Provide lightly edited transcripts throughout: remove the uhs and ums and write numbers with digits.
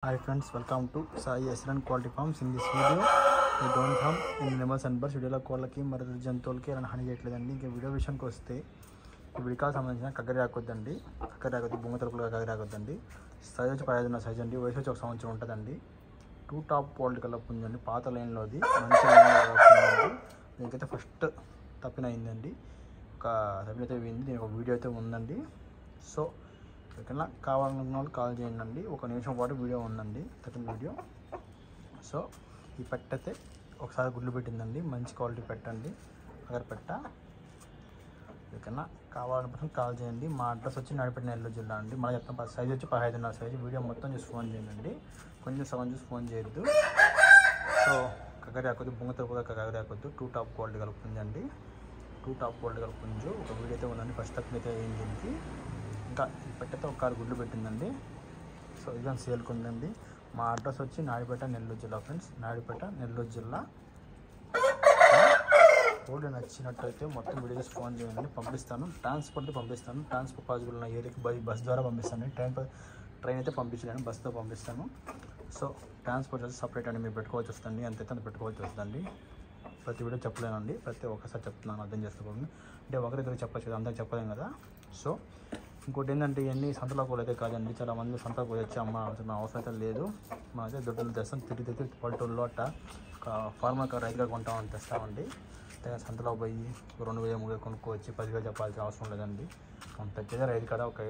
Hi friends, welcome to Sai Asran Quality Farms. In this video, we don't have any animals and birds. వీడియోలో కోళ్ళకి మరియు జంతువులకి ఎలా హాని చేయట్లేదండి. ఇంకా వీడియో విషయానికి వస్తే ఈ వీడియోకి సంబంధించిన కగ్గరియాకొద్దండి. కగ్గరియాకొద్దు బొంగ తలుపులుగా కగ్గరియాకొద్దండి. సైజ్ వచ్చి 15 సైజ్ అండి. వయసు వచ్చి 1 సంవత్సరం ఉంటుందండి. 2 టాప్ క్వాలిటీ కల్లా పుంజండి. పాత లైన్లోది మంచి లైన్లో పుంజండి. దీనికైతే ఫస్ట్ తప్పిన అయిందండి. ఒక సభ్యులు అయితే పోయింది. దీనికి ఒక వీడియో అయితే ఉందండి. సో ఓకేనా, కావాలనుకున్న వాళ్ళు కాల్ చేయండి. 1 నిమిషం పాటు వీడియో ఉందండి, తగిన వీడియో. సో ఈ పెట్టయితే ఒకసారి గుడ్లు పెట్టిందండి. మంచి క్వాలిటీ పెట్టండి, అగర్ పెట్ట. ఓకేనా, కావాలనుకుంటే కాల్ చేయండి. మా అడ్రస్ వచ్చి నడిపెట్టిన నెల్లూరు జిల్లా అండి. మళ్ళీ చెప్తాం, సైజ్ వచ్చి 15.5 సైజు. వీడియో మొత్తం చూసి ఫోన్ చేయండి, కొంచెం సగం చూసి ఫోన్ చేయొద్దు. సో కగ్గరియాకొద్దు బొంగ తలుపుగా కగ్గరియాకొద్దు 2 టాప్ క్వాలిటీ కలుపుతుందండి. 2 టాప్ క్వాలిటీ కలుపుకుంజు ఒక వీడియో అయితే ఉందండి. ఫస్ట్ తక్కువ అయితే అయింది దీనికి. ఇంకా ఈ పెట్టయితే ఒక 6 గుడ్లు పెట్టిందండి. సో ఇది సేల్కి ఉందండి. మా అడ్రస్ వచ్చి నాయుడుపేట నెల్లూరు జిల్లా ఫ్రెండ్స్, నాయుడుపేట నెల్లూరు జిల్లా. కోడి నచ్చినట్టయితే మొత్తం వీడియోస్ ఫోన్ చేయండి, పంపిస్తాను. ట్రాన్స్పోర్ట్ పంపిస్తాను. ట్రాన్స్పోర్ట్ పాసిబుల్ ఉన్న ఏరియాకి బస్ ద్వారా పంపిస్తాను. ట్రైన్ అయితే పంపించలేను, బస్తో పంపిస్తాను. సో ట్రాన్స్పోర్ట్ అయితే సపరేట్ అండి, మీరు పెట్టుకోవచ్చు వస్తుంది, అంతైతే అంత పెట్టుకోవచ్చు వస్తుంది. ప్రతి వీడియో చెప్పలేనండి, ప్రతి ఒక్కసారి చెప్తున్నాను, అర్థం చేసుకోండి. అంటే ఒకరిద్దరు చెప్పచ్చు కదా, అందరికి చెప్పలేం కదా. సో ఇంకోటి ఏంటంటే ఇవన్నీ సంతలో కూడా అయితే కాదండి. చాలా మంది సంతలో కూడా వచ్చి అమ్మాల్సిన అవసరం అయితే లేదు. మా అయితే దొడ్డలు తెస్తాం, తిరిగి పల్లెటూరులో అట్ట ఫార్మర్ రైతుగా కొంటామని తెస్తామండి. సంతలో పోయి 2,000-3,000 కొనుక్కోవచ్చి 10,000 చెప్పాల్సిన అవసరం లేదండి. మనం తెచ్చేదే రైతు కాడ ఒక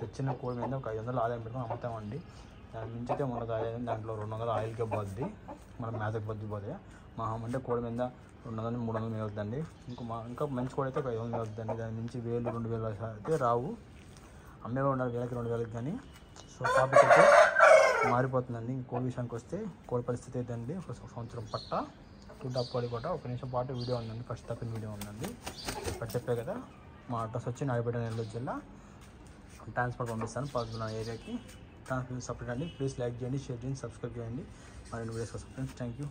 తెచ్చిన కోడి మీద ఒక 500 ఆదాయం పెట్టుకొని అమ్ముతామండి. దాని నుంచి అయితే మనకు ఆదాయం దాంట్లో 200 ఆయిల్కే పోద్ది, మనం మేతకు పొద్దు పోతే. మా అంటే కోడి మీద 200-300 మిగులుతుందండి. ఇంకా మంచి కోడి అయితే ఒక 500 మిగులుతుందండి. దాని నుంచి 1,000-2,000 అయితే రావు. అమ్మే ఉండాలి 1,000-2,000 కానీ. సో టాపిక్ అయితే మారిపోతుందండి. కోడి విషయానికి వస్తే కోడి పరిస్థితి అయితే అండి, 1 సంవత్సరం పట్ట 2 టాప్ కోడి కూడా 1 నిమిషం పాటు వీడియో ఉందండి. ఫస్ట్ తప్పిన వీడియో ఉందండి. ఇప్పుడు చెప్పే కదా, మా అడ్రస్ వచ్చి నాయుడుపేట నెల్లూరు జిల్లా. ట్రాన్స్పోర్ట్ పంపిస్తాను పాసిబుల్ ఏరియాకి. ట్రాన్స్పోర్ట్ సపరేట్ అండి. ప్లీజ్ లైక్ చేయండి, షేర్ చేయండి, సబ్స్క్రైబ్ చేయండి. మరిన్ని వీడియోస్ కోసం ఫ్రెండ్స్. Thank you.